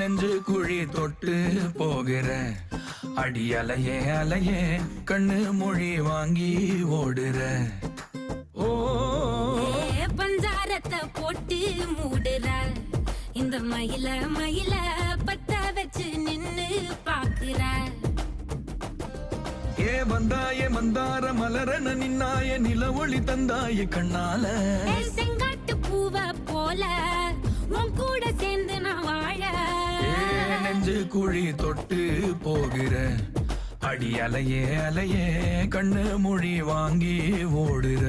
நெஞ்சு குழி தொட்டு போகிற அடி அலையே அலையே கண்ணு மொழி வாங்கி ஓடுற. ஓ பஞ்சாரத்தை போட்டு மூடுற இந்த மயில மயில பத்த வச்சு நின்னு பாக்குற. ஏ வந்தாயே மந்தார மலரன நின்னாய நில ஒளி தந்தாய கண்ணால. செங்காட்டு பூவ போல உன் கூட சேர்ந்து நான் வாழ. நெஞ்சு குழி தொட்டு போகிற அடி அலையே அலையே கண்ணு மொழி வாங்கி ஓடுற.